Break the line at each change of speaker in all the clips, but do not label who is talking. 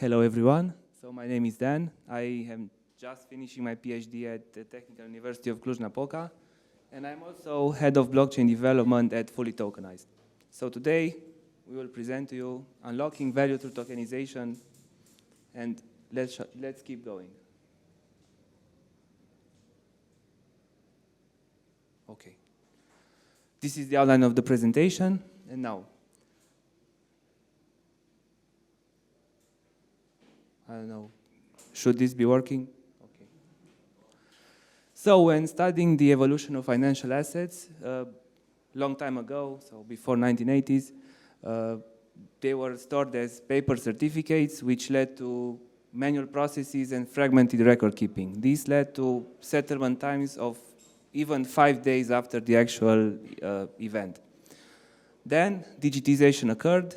Hello, everyone. So my name is Dan. I am just finishing my PhD at the Technical University of Cluj-Napoca, and I'm also head of blockchain development at Fully Tokenized. So today, we will present to you unlocking value through tokenization, and let's keep going. Okay. This is the outline of the presentation, and now, I don't know, should this be working? Okay. So when studying the evolution of financial assets, long time ago, so before 1980s, they were stored as paper certificates, which led to manual processes and fragmented record keeping. This led to settlement times of even 5 days after the actual event. Then digitization occurred,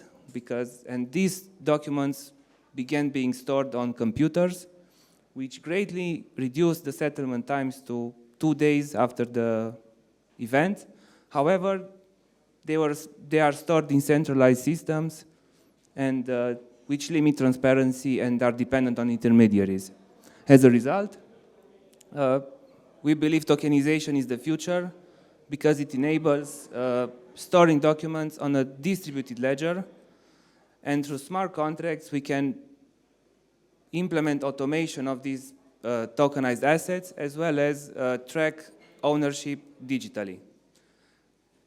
and these documents began being stored on computers, which greatly reduced the settlement times to 2 days after the event. However, they are stored in centralized systems, and which limit transparency and are dependent on intermediaries. As a result, we believe tokenization is the future because it enables storing documents on a distributed ledger, and through smart contracts, we can implement automation of these tokenized assets, as well as track ownership digitally.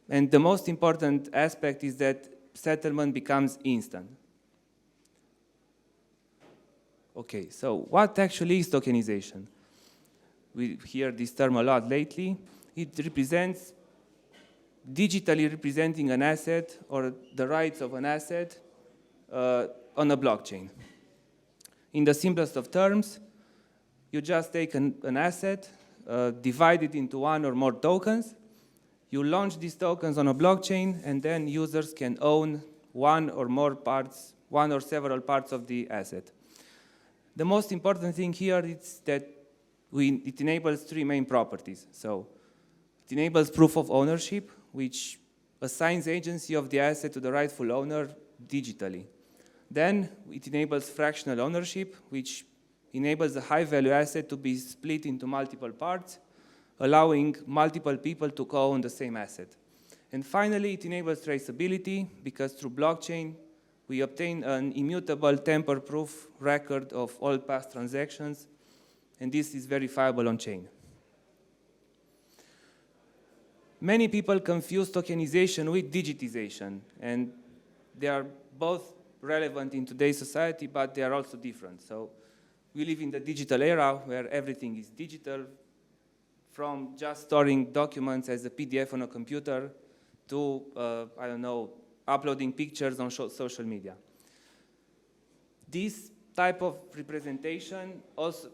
And the most important aspect is that settlement becomes instant. Okay, so what actually is tokenization? We hear this term a lot lately. It represents digitally representing an asset or the rights of an asset on a blockchain. In the simplest of terms, you just take an asset, divide it into one or more tokens, you launch these tokens on a blockchain, and then users can own one or several parts of the asset. The most important thing here is that it enables three main properties. So it enables proof of ownership, which assigns agency of the asset to the rightful owner digitally. Then it enables fractional ownership, which enables a high-value asset to be split into multiple parts, allowing multiple people to co-own the same asset. And finally, it enables traceability, because through blockchain, we obtain an immutable tamper-proof record of all past transactions, and this is verifiable on-chain. Many people confuse tokenization with digitization, and they are both relevant in today's society, but they are also different. So we live in the digital era where everything is digital, from just storing documents as a PDF on a computer to, I don't know, uploading pictures on social media. This type of representation also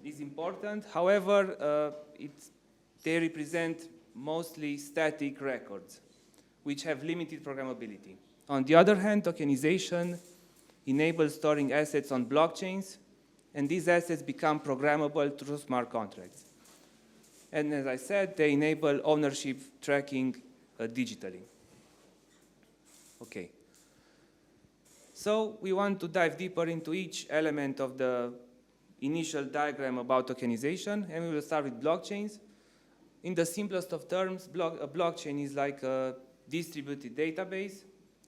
is important. However, they represent mostly static records, which have limited programmability. On the other hand, tokenization enables storing assets on blockchains, and these assets become programmable through smart contracts. And as I said, they enable ownership tracking digitally. Okay. So we want to dive deeper into each element of the initial diagram about tokenization, and we will start with blockchains. In the simplest of terms, a blockchain is like a distributed database,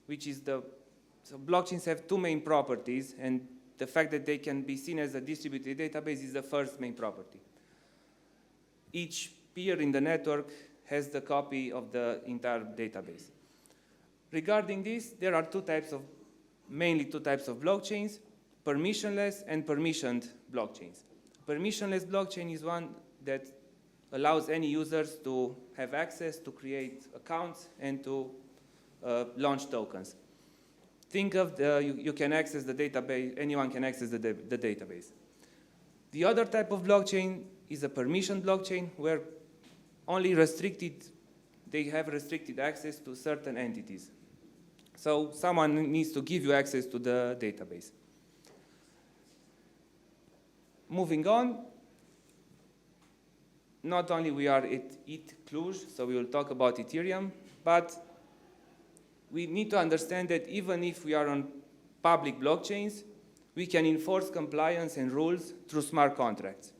which is so blockchains have two main properties, and the fact that they can be seen as a distributed database is the first main property. Each peer in the network has the copy of the entire database. Regarding this, there are mainly two types of blockchains, permissionless and permissioned blockchains. Permissionless blockchain is one that allows any users to have access to create accounts and to launch tokens. Think of you can access the database, anyone can access the database. The other type of blockchain is a permissioned blockchain where they have restricted access to certain entities. So someone needs to give you access to the database. Moving on, not only we are at Cluj, so we will talk about Ethereum, but we need to understand that even if we are on public blockchains, we can enforce compliance and rules through smart contracts.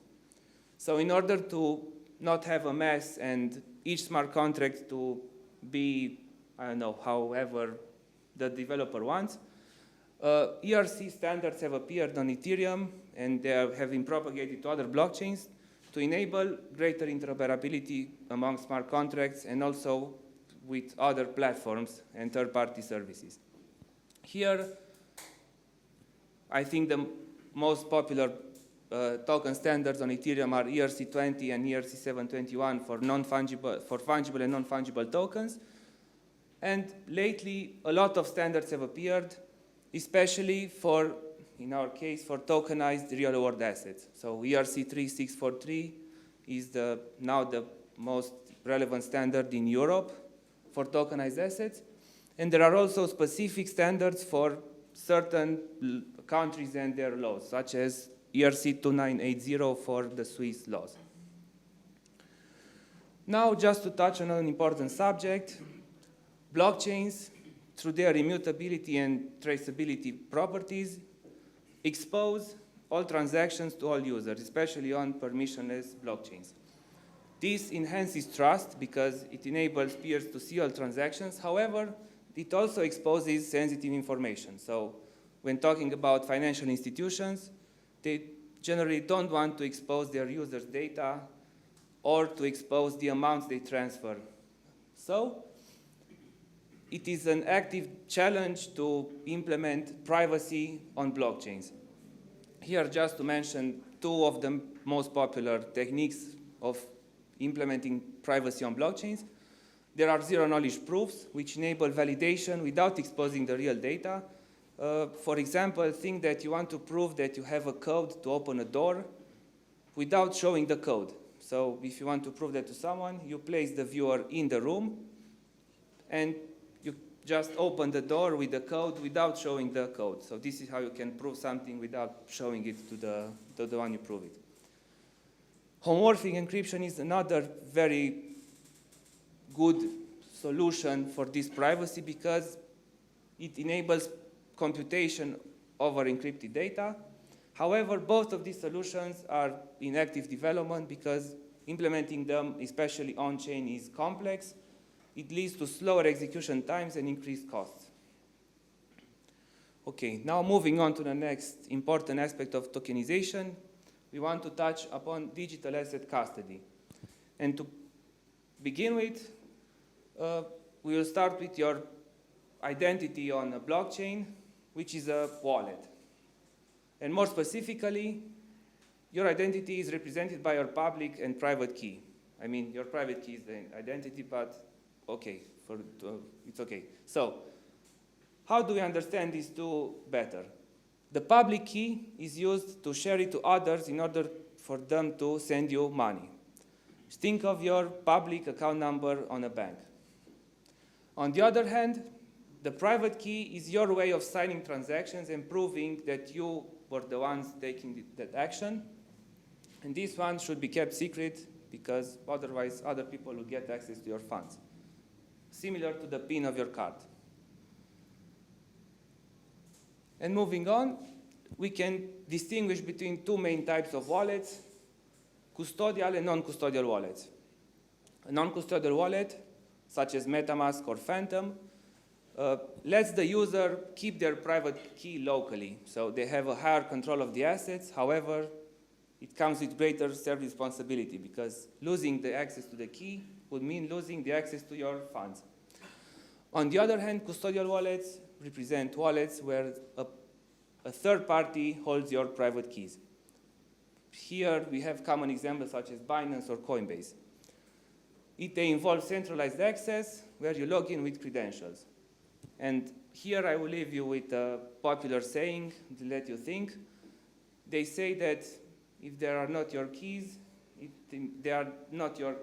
So in order to not have a mess and each smart contract to be, I don't know, however the developer wants, ERC standards have appeared on Ethereum and they have been propagated to other blockchains to enable greater interoperability among smart contracts and also with other platforms and third-party services. Here, I think the most popular token standards on Ethereum are ERC20 and ERC721 for fungible and non-fungible tokens. And lately, a lot of standards have appeared, especially for, in our case, for tokenized real-world assets. So ERC3643 is now the most relevant standard in Europe for tokenized assets. And there are also specific standards for certain countries and their laws, such as ERC2980 for the Swiss laws. Now, just to touch on an important subject, blockchains, through their immutability and traceability properties, expose all transactions to all users, especially on permissionless blockchains. This enhances trust because it enables peers to see all transactions. However, it also exposes sensitive information. So when talking about financial institutions, they generally don't want to expose their users' data or to expose the amounts they transfer. So it is an active challenge to implement privacy on blockchains. Here, just to mention two of the most popular techniques of implementing privacy on blockchains. There are zero-knowledge proofs, which enable validation without exposing the real data. For example, think that you want to prove that you have a code to open a door without showing the code. So if you want to prove that to someone, you place the viewer in the room, and you just open the door with the code without showing the code. So this is how you can prove something without showing it to the one you prove it. Homomorphic encryption is another very good solution for this privacy because it enables computation over encrypted data. However, both of these solutions are in active development because implementing them, especially on-chain, is complex. It leads to slower execution times and increased costs. Okay, now moving on to the next important aspect of tokenization, we want to touch upon digital asset custody. And to begin with, we will start with your identity on a blockchain, which is a wallet. And more specifically, your identity is represented by your public and private key. I mean, your private key is the identity, but okay, it's okay. So, how do we understand these two better? The public key is used to share it to others in order for them to send you money. Think of your public account number on a bank. On the other hand, the private key is your way of signing transactions and proving that you were the ones taking that action. And this one should be kept secret because otherwise other people will get access to your funds. Similar to the PIN of your card. And moving on, we can distinguish between two main types of wallets, custodial and non-custodial wallets. A non-custodial wallet, such as MetaMask or Phantom, lets the user keep their private key locally. So they have a higher control of the assets. However, it comes with greater self-responsibility because losing the access to the key would mean losing the access to your funds. On the other hand, custodial wallets represent wallets where a third party holds your private keys. Here we have common examples such as Binance or Coinbase. They involve centralized access where you log in with credentials. And here I will leave you with a popular saying to let you think. They say that if there are not your keys, they are not your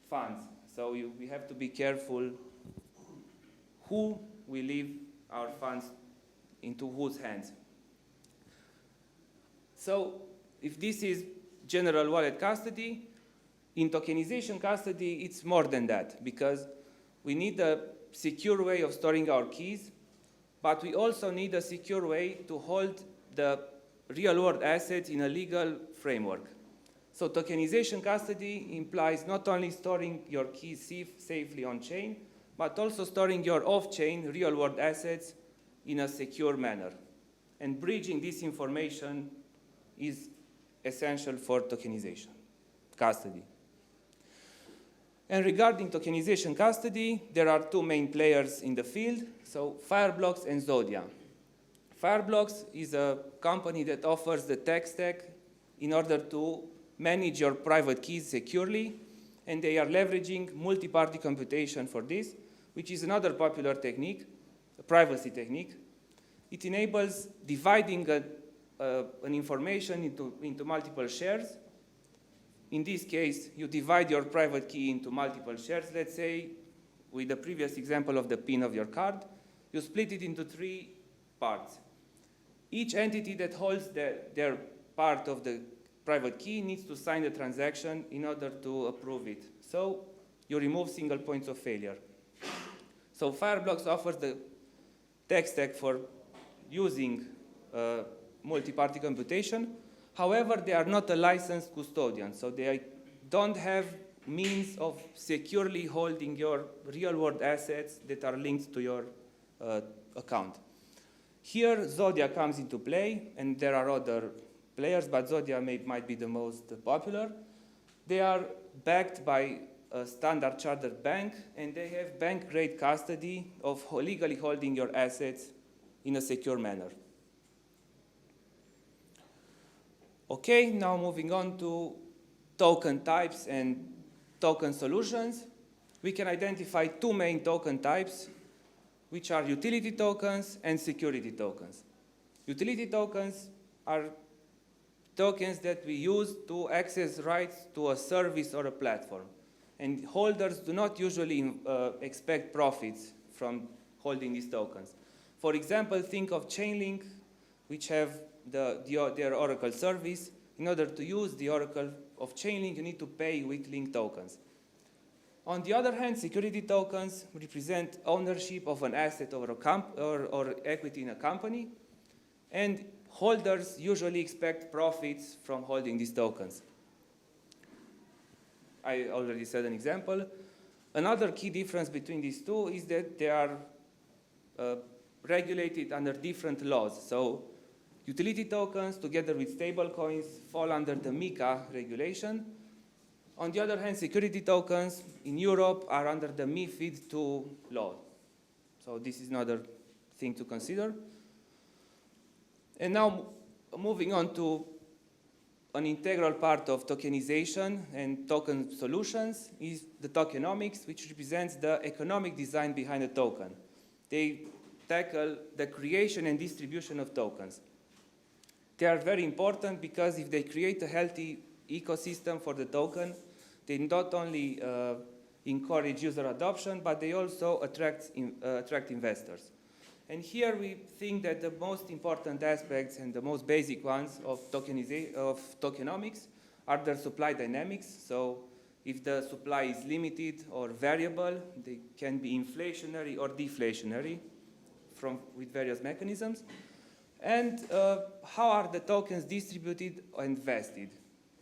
funds. So we have to be careful who we leave our funds into whose hands. So if this is general wallet custody, in tokenization custody, it's more than that because we need a secure way of storing our keys but we also need a secure way to hold the real-world assets in a legal framework. So tokenization custody implies not only storing your keys safely on-chain, but also storing your off-chain real-world assets in a secure manner. And bridging this information is essential for tokenization custody. And regarding tokenization custody, there are two main players in the field, so Fireblocks and Zodia. Fireblocks is a company that offers the tech stack in order to manage your private keys securely, and they are leveraging multi-party computation for this, which is another popular technique, a privacy technique. It enables dividing an information into multiple shares. In this case, you divide your private key into multiple shares. Let's say, with the previous example of the PIN of your card, you split it into 3 parts. Each entity that holds their part of the private key needs to sign the transaction in order to approve it. So you remove single points of failure. So Fireblocks offers the tech stack for using multi-party computation. However, they are not a licensed custodian, so they don't have means of securely holding your real-world assets that are linked to your account. Here, Zodia comes into play, and there are other players, but Zodia might be the most popular. They are backed by a Standard Chartered bank, and they have bank-grade custody of legally holding your assets in a secure manner. Okay, now moving on to token types and token solutions. We can identify 2 main token types, which are utility tokens and security tokens. Utility tokens are tokens that we use to access rights to a service or a platform. And holders do not usually expect profits from holding these tokens. For example, think of Chainlink, which have their Oracle service. In order to use the Oracle of Chainlink, you need to pay with link tokens. On the other hand, security tokens represent ownership of an asset or equity in a company, and holders usually expect profits from holding these tokens. I already said an example. Another key difference between these two is that they are regulated under different laws. So utility tokens, together with stablecoins, fall under the MiCA regulation. On the other hand, security tokens in Europe are under the MiFID II law. So this is another thing to consider. And now, moving on to an integral part of tokenization and token solutions is the tokenomics, which represents the economic design behind a token. They tackle the creation and distribution of tokens. They are very important because if they create a healthy ecosystem for the token, they not only encourage user adoption, but they also attract investors. And here we think that the most important aspects and the most basic ones of tokenomics are their supply dynamics. So if the supply is limited or variable, they can be inflationary or deflationary with various mechanisms. And how are the tokens distributed and vested?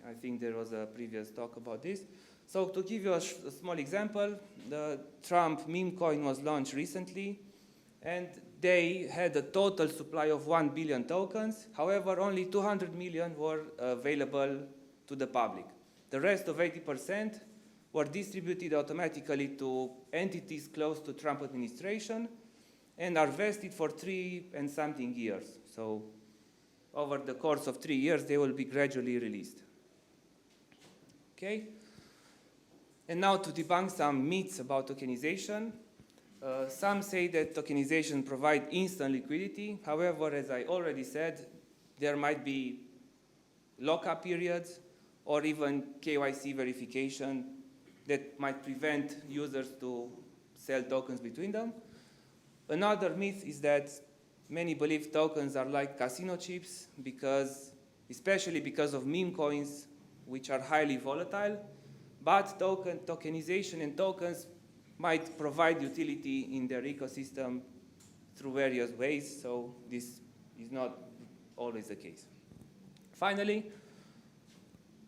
I think there was a previous talk about this. So to give you a small example, the Trump meme coin was launched recently, and they had a total supply of 1 billion tokens. However, only 200 million were available to the public. The rest of 80% were distributed automatically to entities close to Trump administration and are vested for 3 and something years. So over the course of 3 years, they will be gradually released. Okay? And now to debunk some myths about tokenization. Some say that tokenization provides instant liquidity. However, as I already said, there might be lockup periods or even KYC verification that might prevent users to sell tokens between them. Another myth is that many believe tokens are like casino chips, especially because of meme coins, which are highly volatile. But tokenization and tokens might provide utility in their ecosystem through various ways, so this is not always the case. Finally,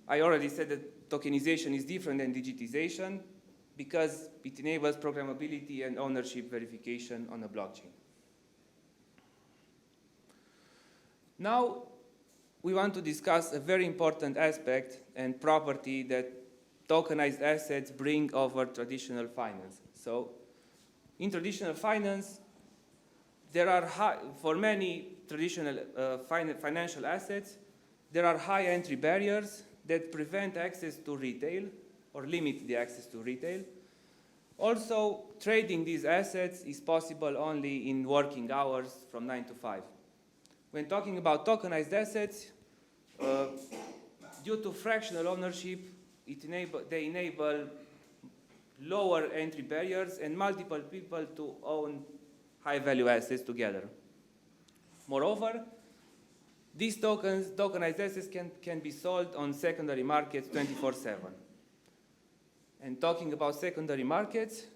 I already said that tokenization is different than digitization because it enables programmability and ownership verification on a blockchain. Now, we want to discuss a very important aspect and property that tokenized assets bring over traditional finance. So, in traditional finance, there are for many traditional financial assets, there are high entry barriers that prevent access to retail or limit the access to retail. Also, trading these assets is possible only in working hours from 9 to 5. When talking about tokenized assets, due to fractional ownership, they enable lower entry barriers and multiple people to own high-value assets together. Moreover, these tokenized assets can be sold on secondary markets 24/7. And talking about secondary markets,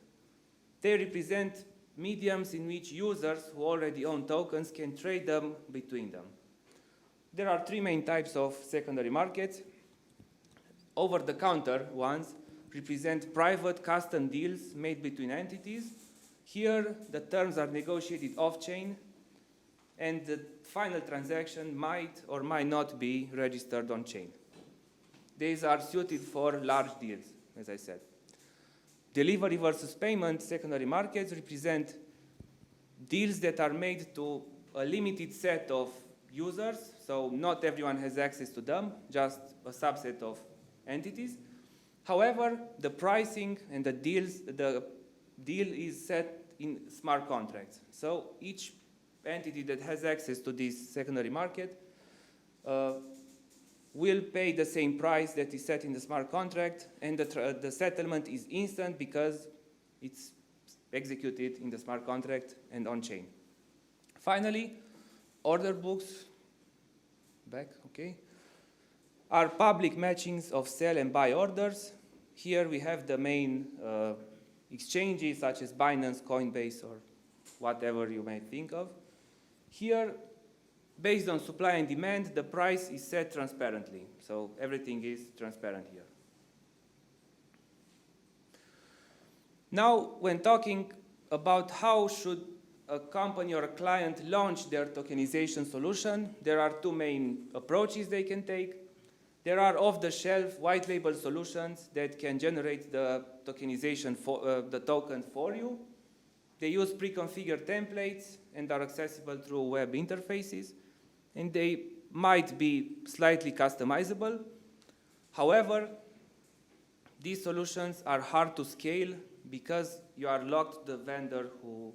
they represent mediums in which users who already own tokens can trade them between them. There are three main types of secondary markets. Over-the-counter ones represent private custom deals made between entities. Here, the terms are negotiated off-chain, and the final transaction might or might not be registered on-chain. These are suited for large deals, as I said. Delivery versus payment secondary markets represent deals that are made to a limited set of users, so not everyone has access to them, just a subset of entities. However, the pricing and the deal is set in smart contracts. So each entity that has access to this secondary market will pay the same price that is set in the smart contract, and the settlement is instant because it's executed in the smart contract and on-chain. Finally, order books, are public matchings of sell and buy orders. Here we have the main exchanges such as Binance, Coinbase, or whatever you may think of. Here, based on supply and demand, the price is set transparently. So everything is transparent here. Now, when talking about how should a company or a client launch their tokenization solution, there are two main approaches they can take. There are off-the-shelf white label solutions that can generate the tokenization the token for you. They use pre-configured templates and are accessible through web interfaces, and they might be slightly customizable. However, these solutions are hard to scale because you are locked to the vendor who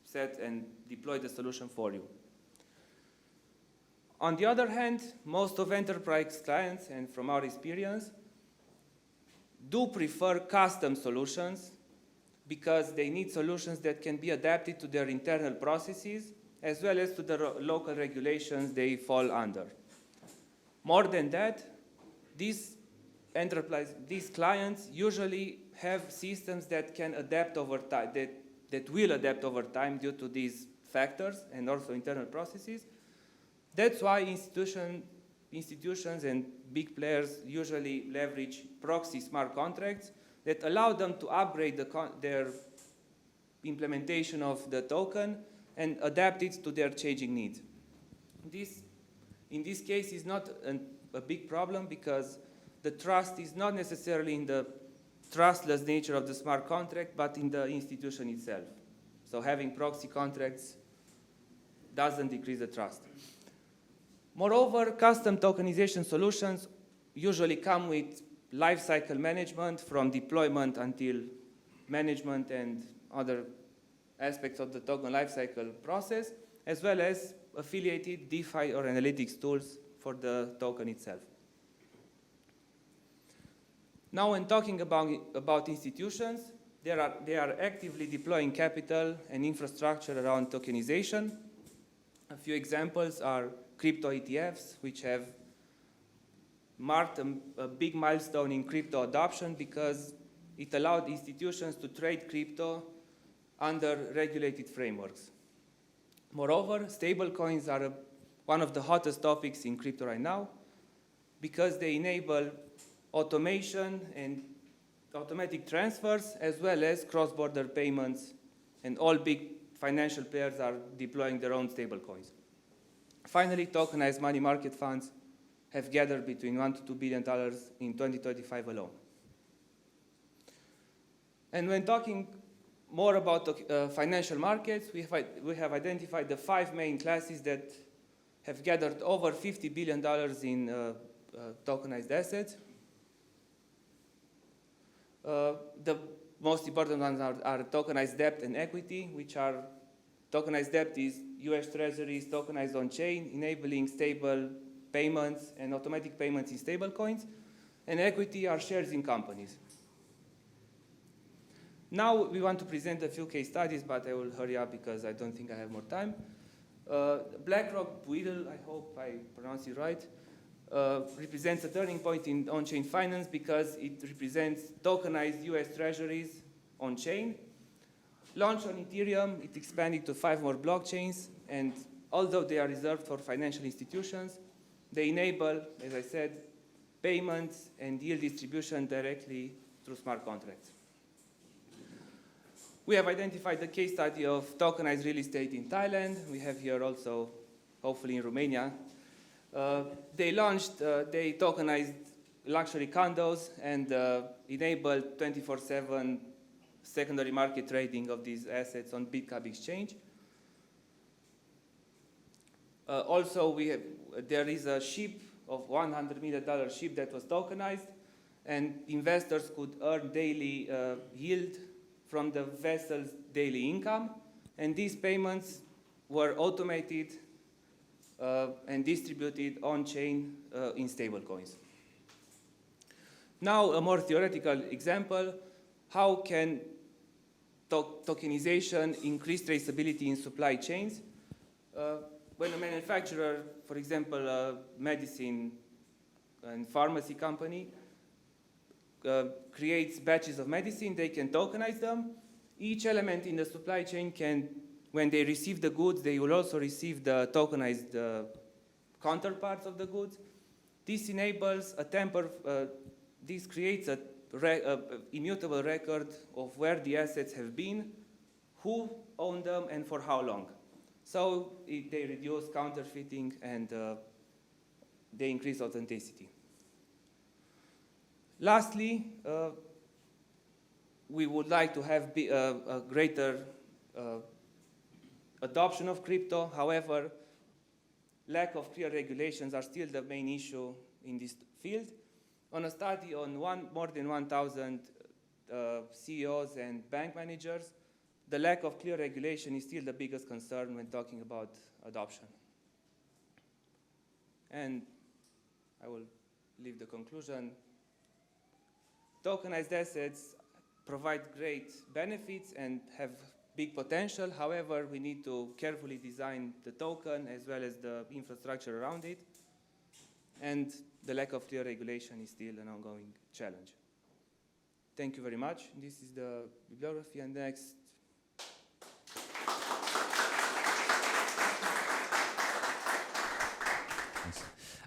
set and deployed the solution for you. On the other hand, most of enterprise clients, and from our experience, do prefer custom solutions because they need solutions that can be adapted to their internal processes as well as to the local regulations they fall under. More than that, these clients usually have systems that can adapt over time, that will adapt over time due to these factors and also internal processes. That's why institutions and big players usually leverage proxy smart contracts that allow them to upgrade their implementation of the token and adapt it to their changing needs. In this case, is not a big problem because the trust is not necessarily in the trustless nature of the smart contract, but in the institution itself. So having proxy contracts doesn't decrease the trust. Moreover, custom tokenization solutions usually come with lifecycle management from deployment until management and other aspects of the token lifecycle process, as well as affiliated DeFi or analytics tools for the token itself. Now, when talking about institutions, they are actively deploying capital and infrastructure around tokenization. A few examples are crypto ETFs, which have marked a big milestone in crypto adoption because it allowed institutions to trade crypto under regulated frameworks. Moreover, stablecoins are one of the hottest topics in crypto right now because they enable automation and automatic transfers as well as cross-border payments, and all big financial players are deploying their own stablecoins. Finally, tokenized money market funds have gathered between $1 to $2 billion in 2025 alone. And when talking more about financial markets, we have identified the 5 main classes that have gathered over $50 billion in tokenized assets. The most important ones are tokenized debt and equity, which are tokenized debt is US treasuries tokenized on chain, enabling stable payments and automatic payments in stable coins, and equity are shares in companies. Now we want to present a few case studies, but I will hurry up because I don't think I have more time. BlackRock Buidl, I hope I pronounced it right, represents a turning point in on-chain finance because it represents tokenized US treasuries on-chain. Launched on Ethereum, it expanded to 5 more blockchains, and although they are reserved for financial institutions, they enable, as I said, payments and yield distribution directly through smart contracts. We have identified the case study of tokenized real estate in Thailand. We have here also, hopefully in Romania. They tokenized luxury condos and enabled 24/7 secondary market trading of these assets on BitCub exchange. Also, there is a ship of $100 million ship that was tokenized, and investors could earn daily yield from the vessel's daily income, and these payments were automated and distributed on-chain in stablecoins. Now, a more theoretical example, how can tokenization increase traceability in supply chains? When a manufacturer, for example, a medicine and pharmacy company, creates batches of medicine, they can tokenize them. Each element in the supply chain can, when they receive the goods, they will also receive the tokenized counterparts of the goods. This enables this creates a immutable record of where the assets have been, who owned them, and for how long. So they reduce counterfeiting and they increase authenticity. Lastly, we would like to have a greater adoption of crypto. However, lack of clear regulations are still the main issue in this field. On a study on more than 1,000 CEOs and bank managers, the lack of clear regulation is still the biggest concern when talking about adoption. And I will leave the conclusion. Tokenized assets provide great benefits and have big potential. However, we need to carefully design the token as well as the infrastructure around it. And the lack of clear regulation is still an ongoing challenge. Thank you very much. This is the bibliography, and next.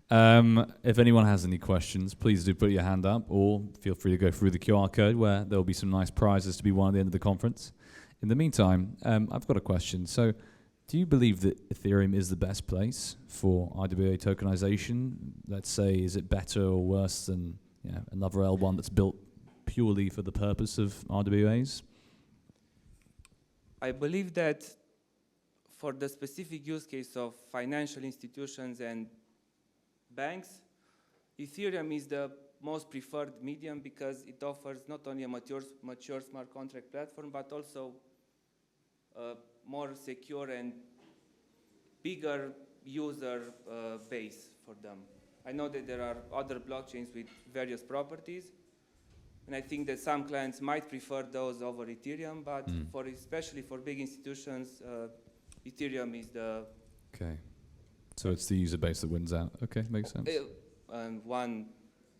If anyone has any questions, please do put your hand up, or feel free to go through the QR code where there will be some nice prizes to be won at the end of the conference. In the meantime, I've got a question. So, do you believe that Ethereum is the best place for RWA tokenization? Let's say, is it better or worse than another L1 that's built purely for the purpose of RWAs?
I believe that for the specific use case of financial institutions and banks, Ethereum is the most preferred medium because it offers not only a mature smart contract platform, but also a more secure and bigger user base for them. I know that there are other blockchains with various properties, and I think that some clients might prefer those over Ethereum, but especially for big institutions, Ethereum is the...
Okay. So it's the user base that wins out. Okay, makes sense.
And one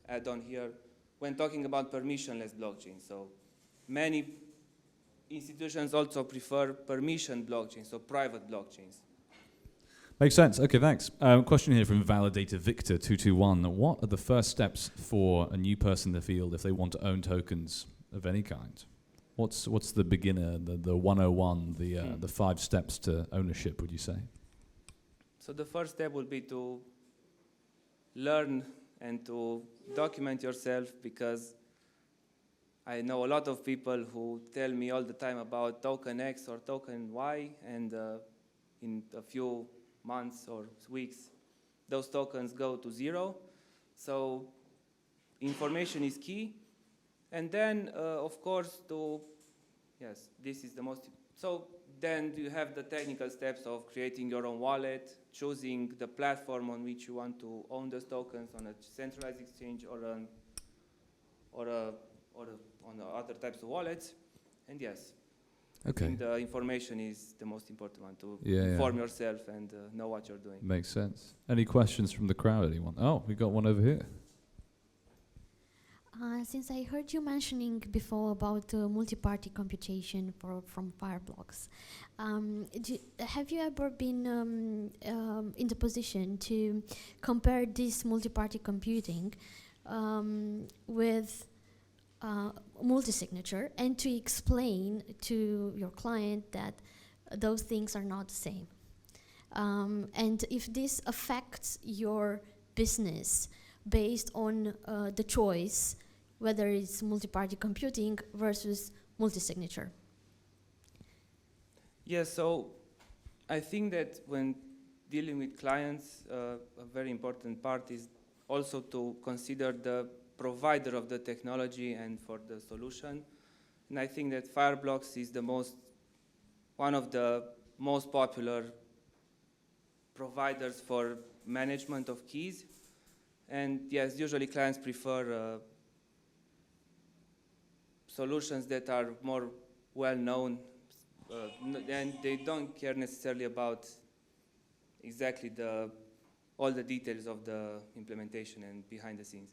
add-on here, when talking about permissionless blockchains, so many institutions also prefer permission blockchains, so private blockchains.
Makes sense. Okay, thanks. Question here from Validator Victor 221. What are the first steps for a new person in the field if they want to own tokens of any kind? What's the beginner, the 101, the 5 steps to ownership, would you say?
So the first step will be to learn and to document yourself, because I know a lot of people who tell me all the time about token X or token Y, and in a few months or weeks, those tokens go to zero. So information is key. And then, of course, this is the most, so then you have the technical steps of creating your own wallet, choosing the platform on which you want to own those tokens, on a centralized exchange or on other types of wallets. And yes,
okay.
I think the information is the most important one, to inform yourself and know what you're doing.
Makes sense. Any questions from the crowd, anyone? Oh, we got one over here.
Since I heard you mentioning before about multi-party computation from Fireblocks, have you ever been in the position to compare this multi-party computing with multi-signature, and to explain to your client that those things are not the same? And if this affects your business based on the choice, whether it's multi-party computing versus multi-signature?
Yes, so I think that when dealing with clients, a very important part is also to consider the provider of the technology and for the solution. And I think that Fireblocks is one of the most popular providers for management of keys. And yes, usually clients prefer solutions that are more well-known, and they don't care necessarily about exactly all the details of the implementation and behind the scenes.